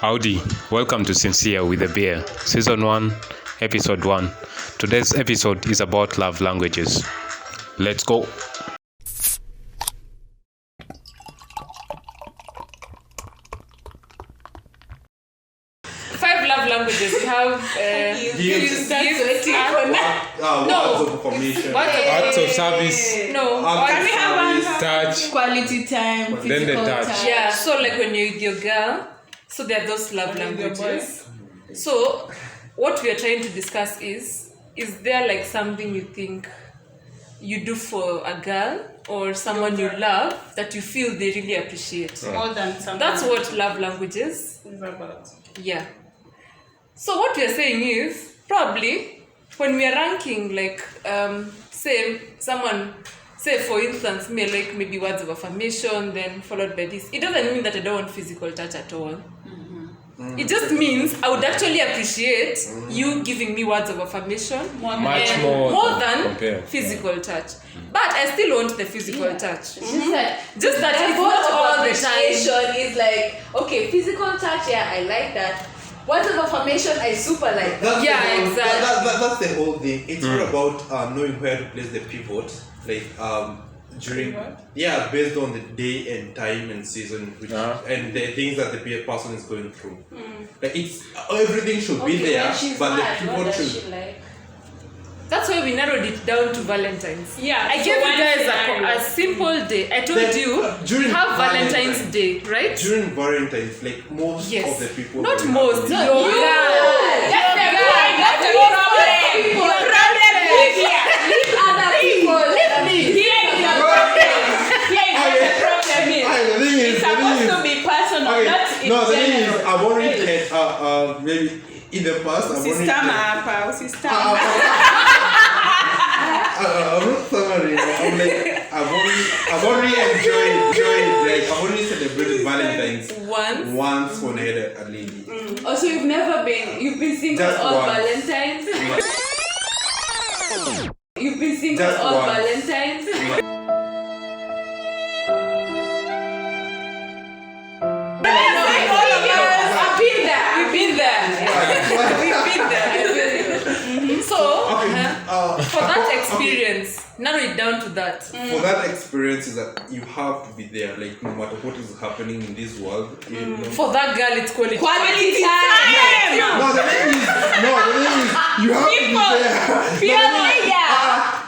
Howdy, welcome to Sincere with a Beer, Season 1, Episode 1. Today's episode is about love languages. Let's go! 5 love languages. We have Gifts. Words of affirmation. Acts of service, Can we have one? touch, Quality time, then the physical touch. Yeah, so like when you're with your girl, so there are those love languages. So what we are trying to discuss is there like something you think you do for a girl or someone you love that you feel they really appreciate? More than something. That's what love languages is about. Yeah. So what we are saying is probably when we are ranking, like say for instance, me like maybe words of affirmation, then followed by this. It doesn't mean that I don't want physical touch at all. It just means I would actually appreciate you giving me words of affirmation Much more than compared. physical touch. But I still want the physical touch. Just that Just that it's not all the time. appreciation is like, okay, physical touch, yeah, I like that. Words of affirmation, I super like that. That's the whole thing. It's all about knowing where to place the pivot, like during based on the day and time and season, and the things that the person is going through. Like it's everything should be there, but the pivot should. That's why we narrowed it down to Valentine's. Yeah, I so gave you one guys scenario. a simple day. I told you during have Valentine's Valentine's. Day, right? During Valentine's, like most Yes. of the people. Not will most. have Your this. girl. That's the Your point. That's the problem. Your Problem is here. Leave other people. Here is the problem. Here is what the problem is. The thing is, It's supposed to be personal, not in no, the thing is, general. I've already had maybe in the past. I've already Sistema had- hapa, sistema. I'm not sorry. I'm like, I've already enjoyed, like, I've already celebrated Valentine's once when I had a lady. Also, you've been single Just all once. Valentine's. You've been single Just all once. Valentine's. I've been there. We've been there. We've been there. So, for that experience, narrow it down to that. For that experience is that you have to be there, like no matter what is happening in this world. You know. For that girl, it's quality. Quality time. No, the thing is, you have to be there.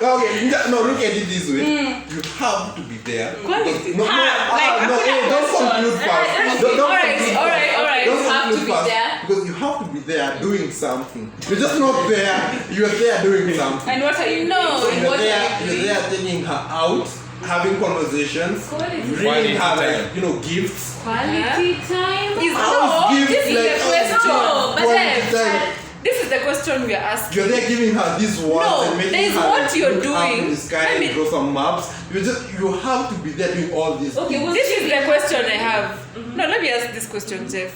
Okay, no, look at it this way. You have to be there. Quality No, time. don't conclude fast. Don't conclude All right. Don't You have to conclude be fast, there. because you have to be there doing something. You're just not there. You're there doing something. And what are you No. doing? You're there taking her out, having conversations, Quality reading her time. like gifts. Quality time. Is House gifts, this is like, the question. no, But quality then, time. this is the question we are asking. You're there giving her these words No, and making there's her what you're look up doing. in the sky Let and me- draw some maps. You have to be there doing all these Okay, things. well, This is the question I have. No, let me ask this question, Jeff.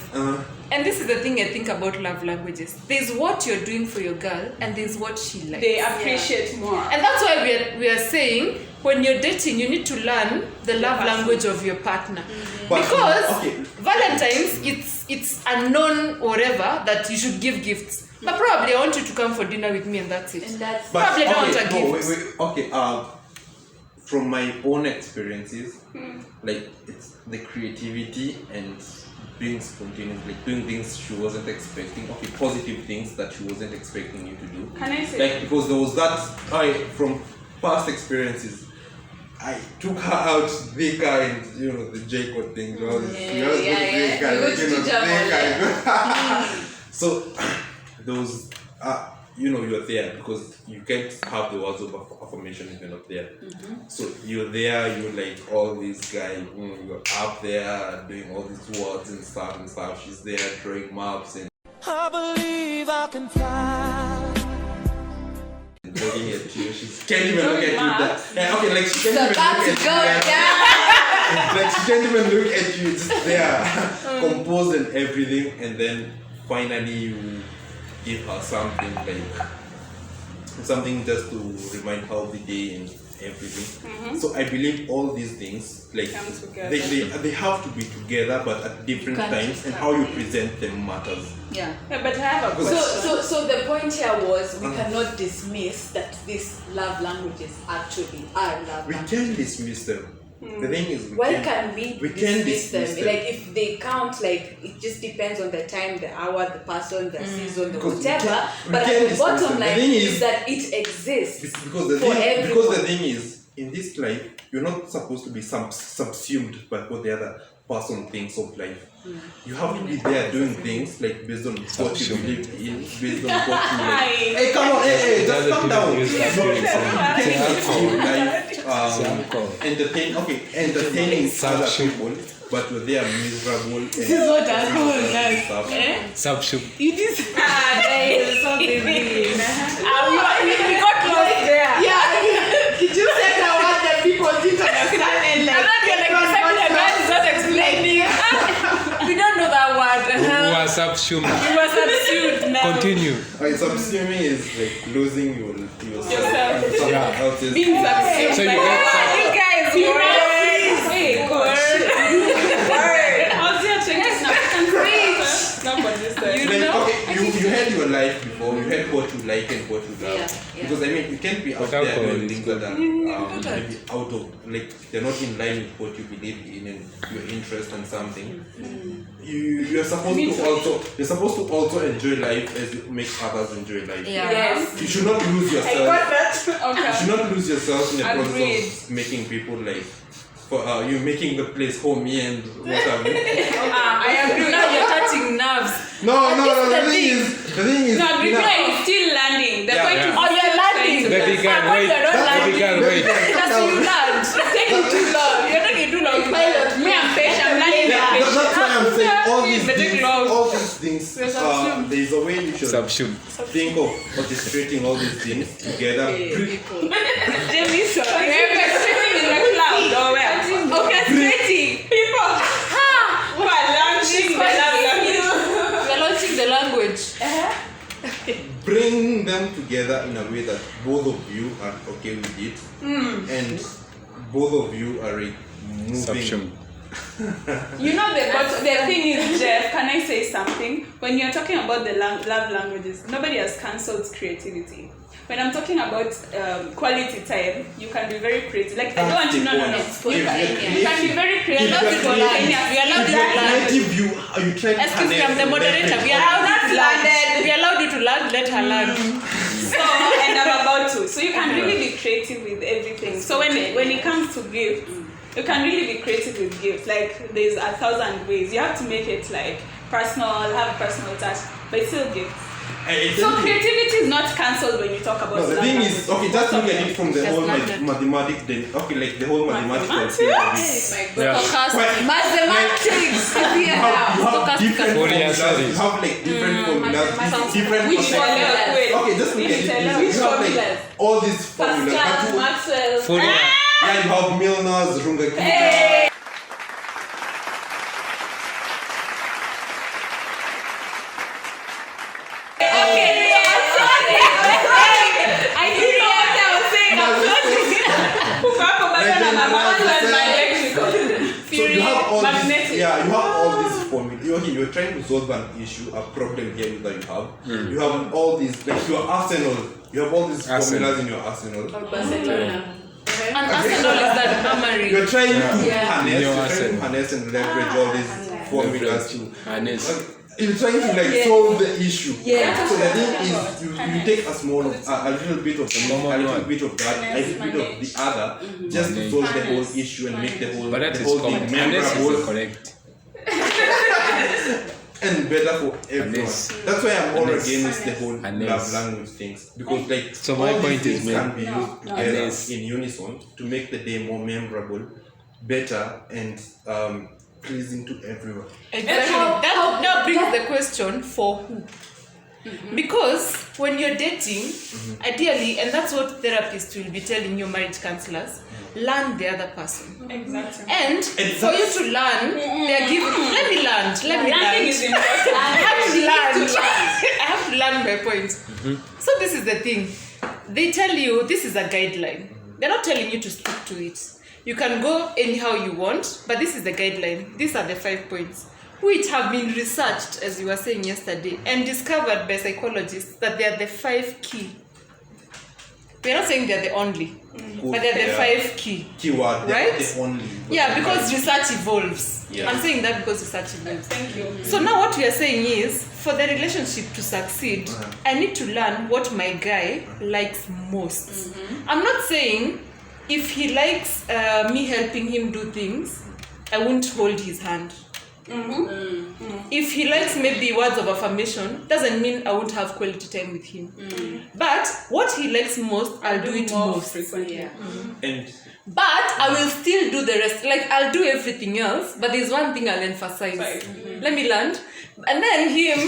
And this is the thing I think about love languages. There's what you're doing for your girl, and there's what she likes. They appreciate more. And that's why we are saying when you're dating, you need to learn the love language of your partner. But- Because okay. Valentine's, it's a known whatever that you should give gifts. But probably I want you to come for dinner with me and that's it. And that's But Probably don't want a no, gift. okay. From my own experiences, like it's the creativity and being spontaneous, like doing things she wasn't expecting. Okay, positive things that she wasn't expecting you to do. Can I say? Like because there was that from past experiences. I took her out thicker and the Jacob thing. So those you're there because you can't have the words of affirmation if you're not there. So you're there, you're like all these guys, you're up there doing all these words and stuff. She's there drawing maps and I believe I can fly. looking at you. She can't even look at you. Okay, like she can't so even that's look go at you. down. Like she can't even look at you, just there, composed and everything, and then finally you give her something just to remind her of the day and everything. So I believe all these things like Come together. they have to be together, but at different times, and how you present them matters. Yeah. Yeah, but I have a question. So the point here was we cannot dismiss that these love languages actually are love We languages. can dismiss them. The thing is, Why can we can dismiss them? dismiss them. Like if they count, like it just depends on the time, the hour, the person, the season, the Because we whatever. can- we But can at the dismiss bottom them. The line thing is is- that it exists because the for thing, everyone. because the thing is, in this life, you're not supposed to be subsumed by what the other person thinks of life. You have to be there doing things like based on what you believe in, based on what you like. Hey, come on, hey, just calm down. Entertaining other people, but you're there miserable. This is what alcohol does. Subshoe. You just There's something we got lost there. Yeah, you just said that what the people didn't understand and like. not explaining. We don't know that word. Who are subshoe? We were subsumed now. Continue. Subsuming is like losing yourself. Yeah. Else is- Being subsumed. So you get You guys, you Hey, word. I was here checking now. I can preach. Not for this time. Like, okay, you had your life before, you had what you like and what you love. Yeah. Because I mean, you can't be out Without there doing going things that are maybe out of, like, they're not in line with what you believe in and your interest in something. You're supposed to also enjoy life as you make others enjoy life. Yeah. Yes. You should not lose yourself. that. You should not lose yourself in the Agreed. process of making people like, for you making the place homey and what have you. I agree. Now you're touching nerves. No. the The thing is. No, you know- is still landing. The Yeah, point yeah. is Oh, you're landing. Baby girl, wait. Baby girl, wait. That's you land. It's taking too long. You're taking too long. Me, I'm patient. I'm landing. Yeah, that's why I'm saying all these But take things. long. All these things. There's a way you should Subshoe. think of orchestrating all these things together. Jamie, sorry. We're sitting in the cloud or where? Orchestrating. People who are launching the love language. We're launching the language. Bring them together in a way that both of you are okay with it, and both of you are like, moving. Subshoe. You know the thing is, Jeff, can I say something? When you're talking about the love languages, nobody has cancelled creativity. When I'm talking about quality time, you can be very creative. Like, I don't want to know. You can be very creative. If you're creative, We allowed you to land. creative, you try to Excuse me, I'm the moderator. We allowed you to land. We allowed you to land. Let her land. So, and I'm about to. So you can really be creative with everything. So when it comes to gifts, you can really be creative with gifts. Like, there's 1,000 ways. You have to make it like personal, have personal touch, but it's still gifts. So creativity is not cancelled when you talk about. No, the thing is, okay, just look at it from the whole mathematics. Okay, like the whole mathematical thing of it. Yeah. Mathematics. You have different Fourier formulas. series. You have like different formulas, different Which percentages. formula? Okay, just look at it. You have like all these formulas. Pascal, But Maxwell. Fourier. yeah, you have Milner's, Runge. I didn't know what I was saying. So you have all Magnetic. these, yeah, you have all these formulas. You're trying to solve an issue, a problem here that you have. You have all these, like your arsenal. You have all these formulas in your arsenal. Barcelona. And Arsenal is that memory. You're trying to In your harness and leverage all these formulas to. Harness. You're trying to like solve the issue. Yeah. So the thing is, you take a small, a little bit of a little bit of that, a little bit of the other, just to solve the whole issue and make the whole, But that the is whole thing common. Harness is memorable correct. and better for everyone. Harness. That's why I'm all Harness. against the whole Harness. love language things, because like So all my these point is, things man, can be used together Harness. in unison to make the day more memorable, better, and pleasing to everyone. Exactly. That now brings the question for who? Because when you're dating, ideally, and that's what therapists will be telling you, marriage counselors, learn the other person. Exactly. And for you to learn, they're giving. Let me learn. Learning is important. I have to learn. I have to learn my point. So this is the thing. They tell you this is a guideline. They're not telling you to stick to it. You can go anyhow you want, but this is the guideline. These are the 5 points, which have been researched, as you were saying yesterday, and discovered by psychologists that they are the 5 key. We're not saying they're the only, but they're the 5 key. Keyword, right? The only. Yeah, because research evolves. Yeah. I'm saying that because research evolves. Thank you. So now what we are saying is, for the relationship to succeed, I need to learn what my guy likes most. I'm not saying if he likes me helping him do things, I won't hold his hand. If he likes maybe words of affirmation, doesn't mean I won't have quality time with him. But what he likes most, I'll do it most. frequently. Yeah. And But I will still do the rest. Like, I'll do everything else, but there's one thing I'll emphasize. Let me land. And then him.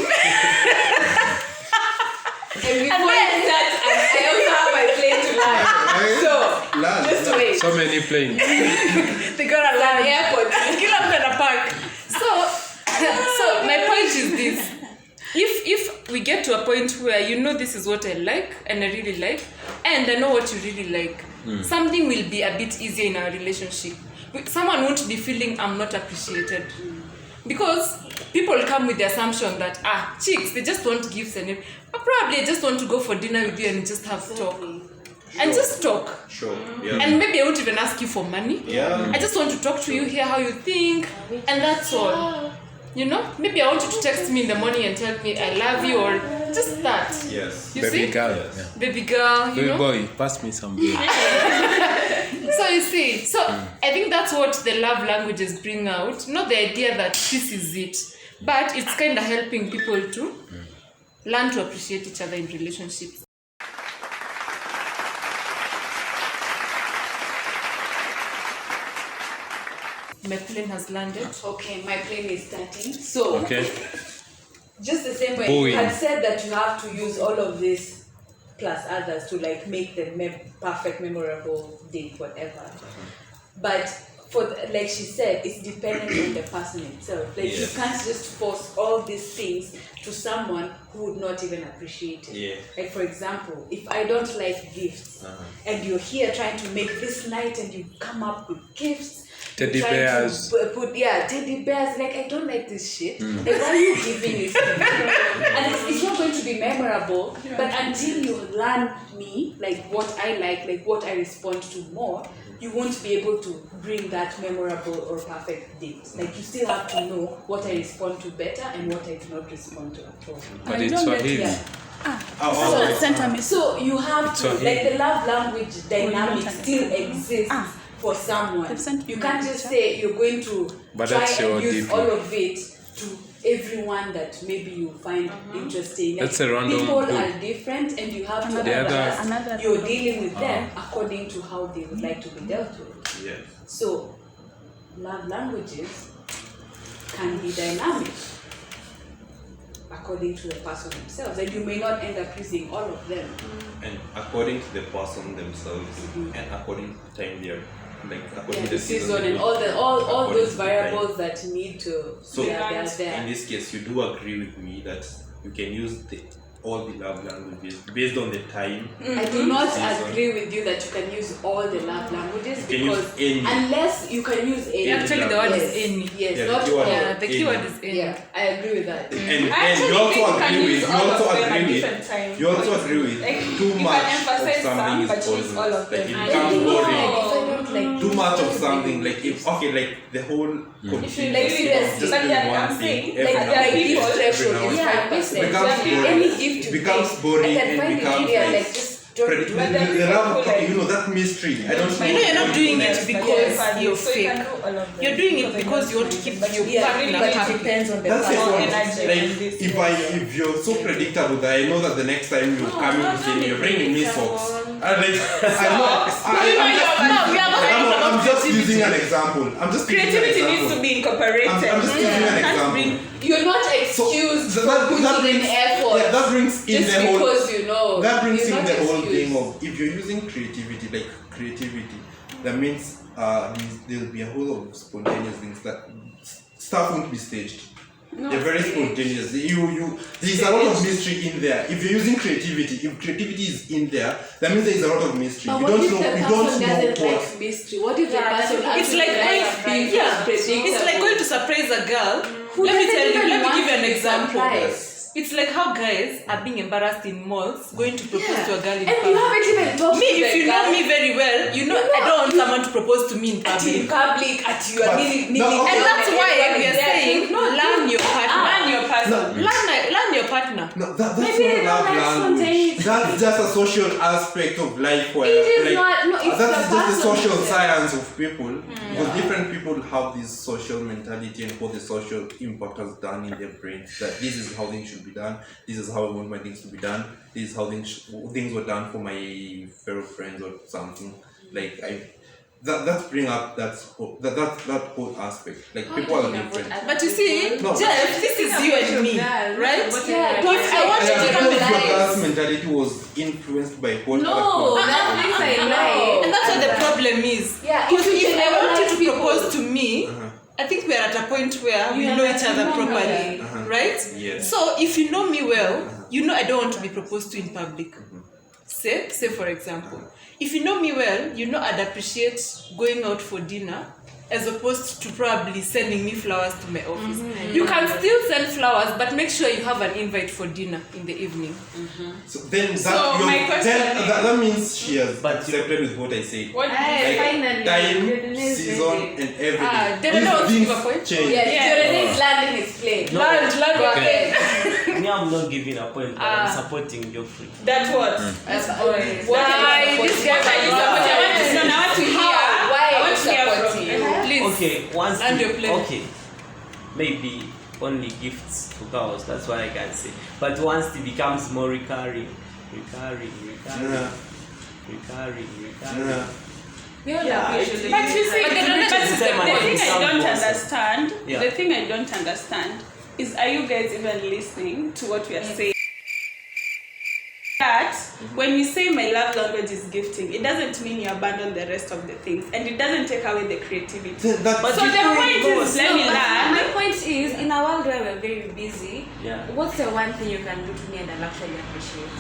And before you start, I also have my plane to land. So, land. just wait. So many planes. They gotta land. Airport. Kila mtu ana park. So my point is this. If we get to a point where you know this is what I like and I really like, and I know what you really like, something will be a bit easier in our relationship. Someone won't be feeling I'm not appreciated. Because people come with the assumption that chicks, they just want gifts and probably I just want to go for dinner with you and just have talk. And just talk. Sure. Yeah. And maybe I won't even ask you for money. Yeah. I just want to talk to you, hear how you think, and that's all. You know, maybe I want you to text me in the morning and tell me I love you, or just that. Yes. You Baby see? girl. Yes. Yeah. Baby girl, you Baby know? boy, pass me some beer. So you see, I think that's what the love languages bring out. Not the idea that this is it, but it's kind of helping people to learn to appreciate each other in relationships. My plane has landed. Okay, my plane is starting. So, Okay. just the same way Boeing. you had said that you have to use all of this plus others to like make the perfect, memorable date, whatever. But like she said, it's dependent on the person itself. Like you can't just force all these things to someone who would not even appreciate it. Yeah. Like for example, if I don't like gifts and you're here trying to make this night and you come up with gifts. Teddy Trying bears. to put teddy bears. Like I don't like this shit. Like why are you giving it to me? And it's not going to be memorable. But until you learn me, like what I like what I respond to more, you won't be able to bring that memorable or perfect date. Like you still have to know what I respond to better and what I do not respond to at all. But it's Swahili. So you have It's to, okay. like the love language dynamic still exists for someone. You can't just say you're going to But try that's your and use DP. all of it to everyone that maybe you find interesting. Like That's a random people group. are different and you have to Another- adjust. You're dealing with them according to how they would like to be dealt with. Yes. So love languages can be dynamic according to the person themselves, and you may not end up using all of them. And according to the person themselves, and according to the time they're like according to The season and all according those to the time. variables that need to So they're in there. this case, you do agree with me that you can use all the love languages based on the time. I do not Season. agree with you that you can use all the love languages You can use because any. unless you can use any. Actually, the word yes, is any. Yes, Yeah, not the keyword all. is The keyword is any. Yeah, I agree with that. And you also agree with you also agree with too much of something is poisonous. Like it becomes boring. Too much of something, like if like the whole complete like seriously, just but doing I'm one saying, thing like every their now gift and threshold then. is yeah, 5%. Becomes boring. Any gift you Becomes take, boring I can and find becomes it here, like like just don't do it. the love, that mystery. I don't know. You know you're not doing it what because you're so fake. you can do all of them. You're doing it because you want to keep your Yeah, partner but it happy. depends on the That's the person. point. energy Like and this, if you're so predictable that I know that the next time you come in to see me, you're bringing me socks. I'm like, I'm just using an example. I'm just using an creativity example. needs to be incorporated. I'm just using an example. You're not excused So for that putting in brings- effort. Yeah, that brings in just the whole. because you know. That brings you're in not the whole excused. thing of if you're using creativity, that means there'll be a whole lot of spontaneous things that stuff won't be staged. They're very spontaneous. There's a lot of mystery in there. If you're using creativity, if creativity is in there, that means there's a lot of mystery. But You what don't if know. the You person don't doesn't know like what. mystery? What if the person It's like it's like going to surprise a girl. Let me tell you. Let me give you an example. It's like how guys are being embarrassed in malls going to propose to a girl in And you public. haven't even talked Me, to if the you know guy. me very well, you know I don't want someone to propose to me in In public. public, at you are But- kneeling. no, okay. And that's why Everybody we are there. saying learn your partner. Learn your person. Learn your partner. No, that's Maybe they not don't love like language. spontaneity. That's just a social aspect of life where It is like, not- no, it's that's the just the person social who- science of people. Because different people have this social mentality and what the social impact has done in their brains. That this is how things should be done. This is how I want my things to be done. This is how things were done for my fellow friends or something. Like that's bring up that whole aspect. Like people are different. But you see, No. Jeff, this is you and me, right? Yeah, If I want you to come Because your and girl's mentality was influenced by what No, other people. that means I lie. and that's what the problem is. Yeah, Because if you if I want you to generalize people. propose to me, I think we are at a point where we know each other properly, right? Yes. So if you know me well, you know I don't want to be proposed to in public. Say for example, if you know me well, you know I'd appreciate going out for dinner as opposed to probably sending me flowers to my office. You can still send flowers, but make sure you have an invite for dinner in the evening. So then that, So my question is- that means she has But accepted with what I said. What Like finally, time, Dieudone is season, ready. and everything. Dieudone wants to These give a point? change. Yes, Yeah. Dieudone is learning his play. No. Learn your Okay. Me, I'm not giving a point, but I'm supporting your free. That's what. That's always. Why this guy are you supporting? I want to know. I want to hear. Why I are want you to hear from supporting? you. Please. Okay, once And your plan. okay, maybe only gifts to cows. That's what I can say. But once it becomes more recurring, Yeah. Yeah. We all Yeah, appreciate But you see, But the the next time I thing I don't example also. understand, Yeah. the thing I don't understand is, are you guys even listening to what we are saying? That when you say my love language is gifting, it doesn't mean you abandon the rest of the things, and it doesn't take away the creativity. That, But So you the do it point both. is, let me learn. My point is, in a world where we're very busy, Yeah. what's the one thing you can do to me and I'll actually appreciate?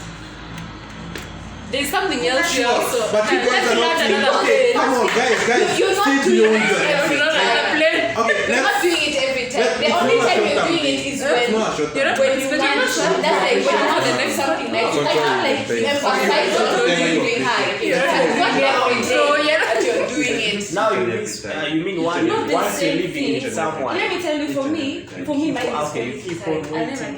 There's something else here Sure, also. but you guys are not Let's doing learn okay. another Come on, guys, You're not stay doing beyond it that. every thing. time. Okay, You're not doing it every time. The only time you're doing it is when No, shut You're up. not when you But want you're to. not That's like when you want the to next something like Control I feel like your you pace. emphasize what Control you're your doing pace. high. Yeah. It's not every Control, day yeah. that you're doing it. Now you mean one, Not the once you're same living with thing. someone. Let me tell you, for me, mine is Okay, you keep on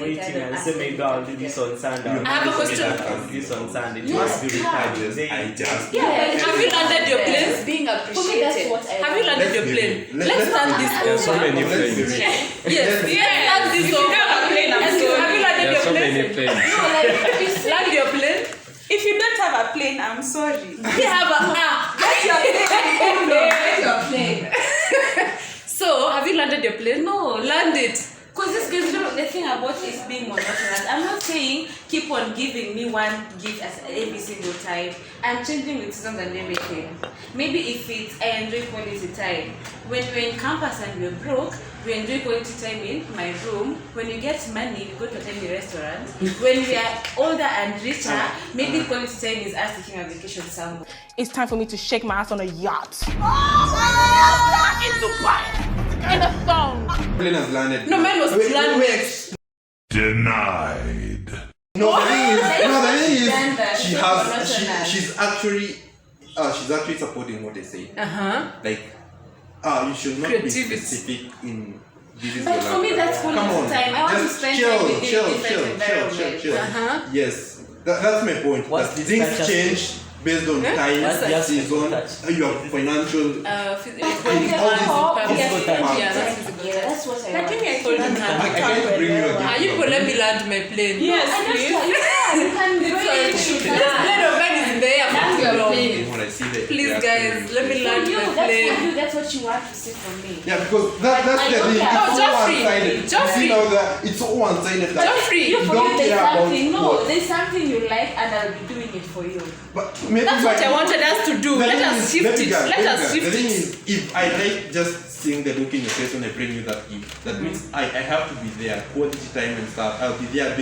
waiting and say maybe I'll do this on Sunday. I have a question. I'll do this on Sunday. It Yes, must be recurring. I just Yeah, Have you landed your plane? being For me, that's appreciated. what I Have you landed your plane? Let's start this There's so over. many Let's be planes. real. Yes, start this If you over. have a plane, I'm Have you sorry. landed There's your so many plane? planes. No, like you see, Land your plane. If you don't have a plane, I'm sorry. We have a get your plane. So, have you landed your plane? No. Land it. Because this gives you the thing about is being monotonous. I'm not saying keep on giving me one gift as every single time. I'm changing with seasons and everything. Maybe if it's I enjoy quality time. When we're in campus and we're broke, we enjoy quality time in my room. When you get money, we go to a tiny restaurant. When we are older and richer, maybe quality time is us taking a vacation somewhere. It's time for me to shake my ass on a yacht. Plane has landed. No, mine was Wait, planned. wait. Denied. No, the thing is, Gender, she so has, monotonous. she's actually supporting what they say. Like, you should not Creativity. be specific in this is But your for love me, that's language. quality Come on, time. I want to just spend chill, time with you chill, in different environments. Yes, that's my point. What's That this things touch us change based on time, What's the aspect season, of touch? your financial. Physical all these touch. physical parts. Yeah, that's physical Yeah, touch. that's what I Lakini want. I told him I can't bring you Are you again. could let me land my plane? Yes, I please. just you can bring it. This plane of mine is in the air. That's your plane. something when I see the Please, reaction guys, in let me face. learn For you, the that's flame. for you. That's what you want to see from me. Yeah, because that's I the don't thing. care. It's so Joffrey, one-sided. Joffrey. See now that it's so one-sided that Joffrey, You for don't you, there's care about something. No, what- there's something you like, and I'll be doing it for you. But maybe That's what I wanted us to do. The Let thing us is- shift let me it. guess, Let us me shift guess. The thing it. is, if I like just seeing the look in your face when I bring you that gift, that means I have to be there, quality time and stuff. I'll be there,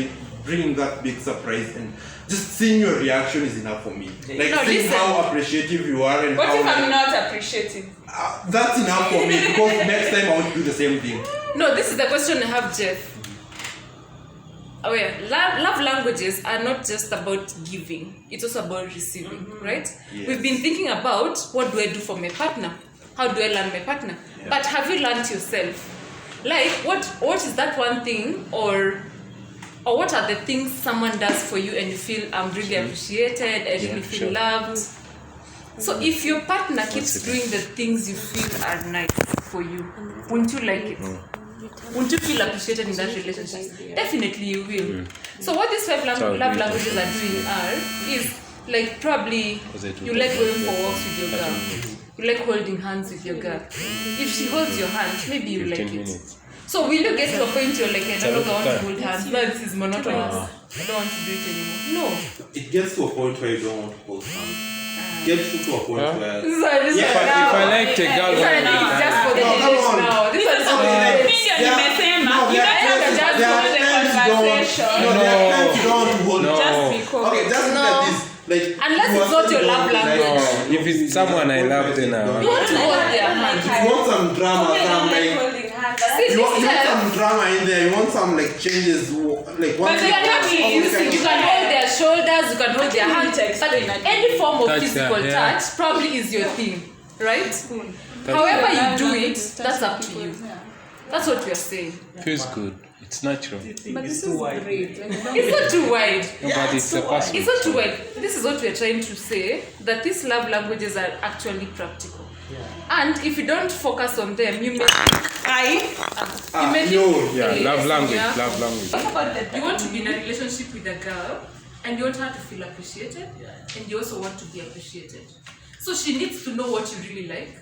bringing that big surprise, and just seeing your reaction is enough for me. Like No, seeing listen. how appreciative you are and What how if I'm like, not appreciating? that's enough for me because next time I want to do the same thing. No, this is the question I have, Jeff. Oh yeah, love languages are not just about giving, it's also about receiving, right? Yes. We've been thinking about what do I do for my partner? How do I learn my partner? Yeah. But have you learned yourself? Like what is that one thing or what are the things someone does for you and you feel I'm really appreciated, I really feel loved? So if your partner keeps doing the things you feel are nice for you, wouldn't you like it? Won't you feel appreciated in that relationship? Definitely you will. So what these five love languages are doing is like probably you like going for walks with your girl. You like holding hands with your girl. If she holds your hand, maybe you like it. So will you get to a point where like I no longer want to hold hands? No, this is monotonous. I don't want to do it anymore. No. It gets to a point where you don't want to hold hands. Gets to a point where This one is If I liked a girl this one is just for the No, come date on. now. This one is for the date. there are times you don't want to hold hands. Okay, just look at this. Like, Unless you it's are not your still love going, language. like, If it's someone I love, then You want to hold their hand. if you want some drama, some like holding hands, but See, you want this some drama in there. You want some like changes, like one. But you can have you can hold their shoulders, you can hold their hands, but any form of Touch physical that, yeah. touch probably is your thing, right? However you do it, that's up to you. That's what we are saying. feels good. It's natural. but this is great. It's not too wide. But it's a person. It's not too wide. This is what we are trying to say, that these love languages are actually practical. And if you don't focus on them, you may you may Love language. Love language. You want to be in a relationship with a girl and you want her to feel appreciated and you also want to be appreciated. So she needs to know what you really like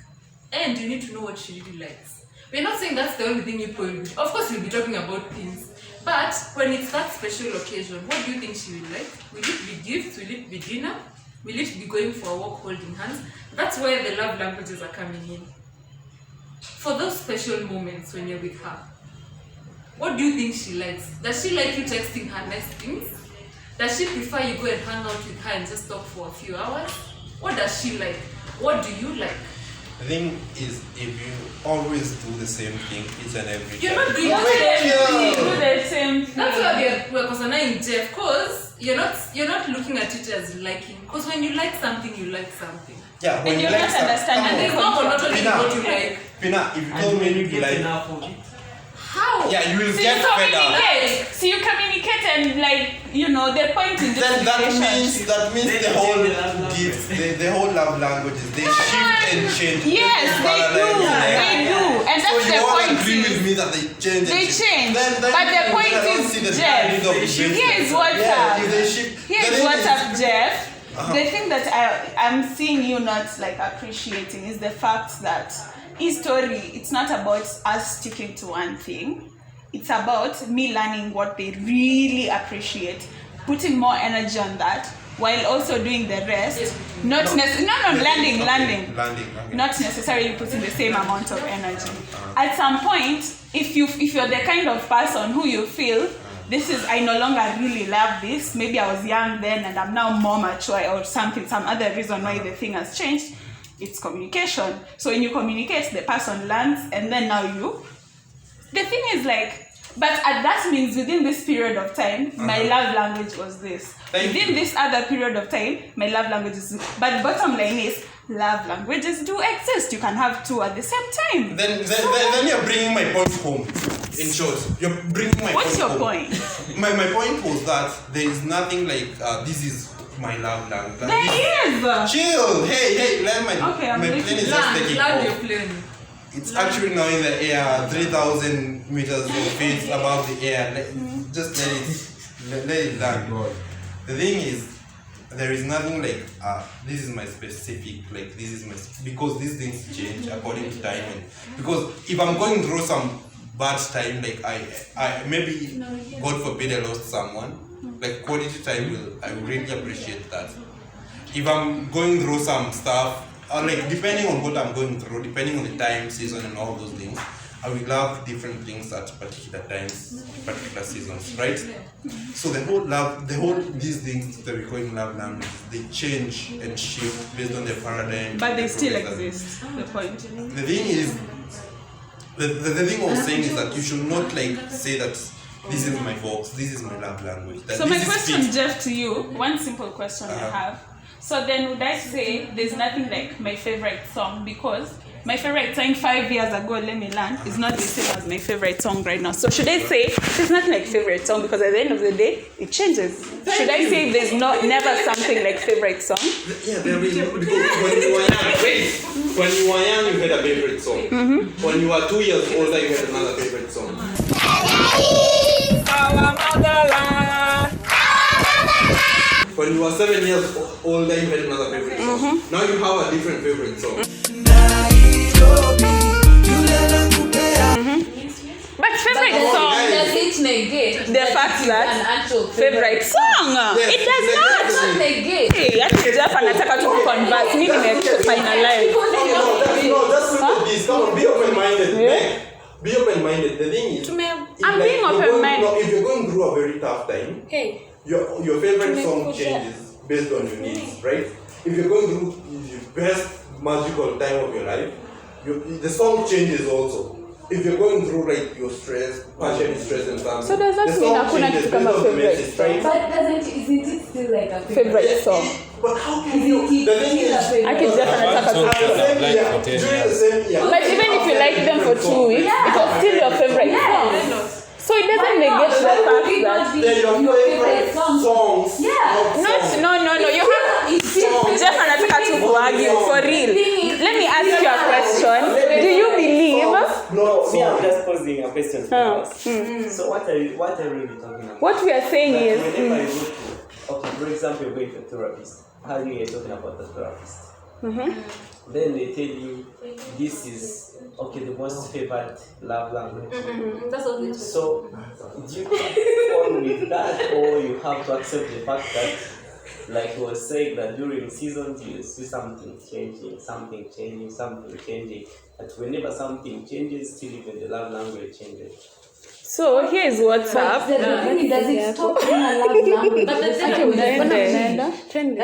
and you need to know what she really likes. We're not saying that's the only thing you will do. Of course, we'll be talking about things. But when it's that special occasion, what do you think she will like? Will it be gifts? Will it be dinner? Will it be going for a walk holding hands? That's where the love languages are coming in. For those special moments when you're with her, what do you think she likes? Does she like you texting her nice things? Does she prefer you go and hang out with her and just talk for a few hours? What does she like? What do you like? The thing is, if you always do the same thing each and every You're time. not doing the same thing. Do the same That's why we're concerning Jeff, because you're not looking at it as liking. Because when you like something, you like something. Yeah, when And you you're like not some- understanding And there's come no on. monotony in Pina, what you like. Pina, if you And told when me you you get like, enough of it, How? yeah, you will So get you fed up. communicate. So you communicate and the point in this Then that relationship. means the whole gifts, the whole love languages, they shift and change. Yes, they do. They do. And So that's you the won't point. agree with me that they change. They change. Then But the you point don't is, see the Jeff, value of the here's shift. what's Yeah, up. if they shift, Here's the thing what's is- up, Jeff. The thing that I'm seeing you not like appreciating is the fact that his story, it's not about us sticking to one thing. It's about me learning what they really appreciate, putting more energy on that, while also doing the rest. Landing. Not necessarily putting the same amount of energy. At some point, if you're the kind of person who you feel, I no longer really love this. Maybe I was young then and I'm now more mature or something, some other reason why the thing has changed. It's communication. So when you communicate, the person learns and then now the thing is but that means within this period of time, my love language was this. Within this other period of time, my love language is this. But bottom line is, love languages do exist. You can have two at the same time. Then you're bringing my point home. In short, you're bringing my What's your point? My point was that there is nothing like this is my love language. There is. Chill. Hey, let my I'm plane listening. is just taking Land off. your plane. It's actually now in the air, 3,000 meters of feet above the air. Just let it land. The thing is, there is nothing like this is my specific, like this is my, because these things change according to time. And because if I'm going through some bad time, like I maybe God forbid I lost someone, like quality time I really appreciate that. If I'm going through some stuff, like depending on what I'm going through, depending on the time, season, and all those things, I will love different things at particular times, particular seasons, right? So the whole these things that we call in love language, they change and shift based on the paradigm. But they still exist. The point. The thing is, the thing I was saying is that you should not like say that this is my box, this is my love language. That So my question, Jeff, to you, one simple question I have. So then would I say there's nothing like my favorite song, because my favorite song 5 years ago, Let Me Learn, is not the same as my favorite song right now. So should I say there's nothing like favorite song, because at the end of the day, it changes? Should I say there's never something like favorite song? Yeah, there is, because when you were young, you had a favorite song. Mm-hmm. When you were 2 years older, you had another favorite song. When you were 7 years older, you had another favorite song. Mm-hmm. Now you have a different favorite song. But favorite song does it negate the fact that an actual favorite song? Yes, It does not. negate. Hey, ati Jeff anataka tu convert. Mimi nimefinalize. No, just look at this. Come on, be open-minded. Yeah. Be open-minded. The thing is, I'm being open-minded. If you're going through a very tough time, your favorite song changes based on your needs, right? If you're going through the best magical time of your life, the song changes also. If you're going through like your stress, partially stress and something, So does that mean hakuna kitu kama favorite song? But isn't it still like a Favorite song. But how can you? The thing is, Aki Jeff anataka tu. during the same year. But even if you like them for 2 weeks, it was still your favorite song. So it doesn't negate the fact that They're your favorite songs. no. You have Jeff anataka tu kuargue for real. Let me ask you a question. Do you believe? No, me, I'm just posing a question to us. So what are you really talking about? What we are saying is, Whenever you go to, okay, for example, you're going to a therapist. How are you talking about the therapist? Then they tell you this is the most favored love language. That's what it is. So do you go on with that, or you have to accept the fact that, like you were saying, that during seasons you see something changing, but whenever something changes, still even the love language changes. so here's what's up. Does it stop being a love language? But Trend.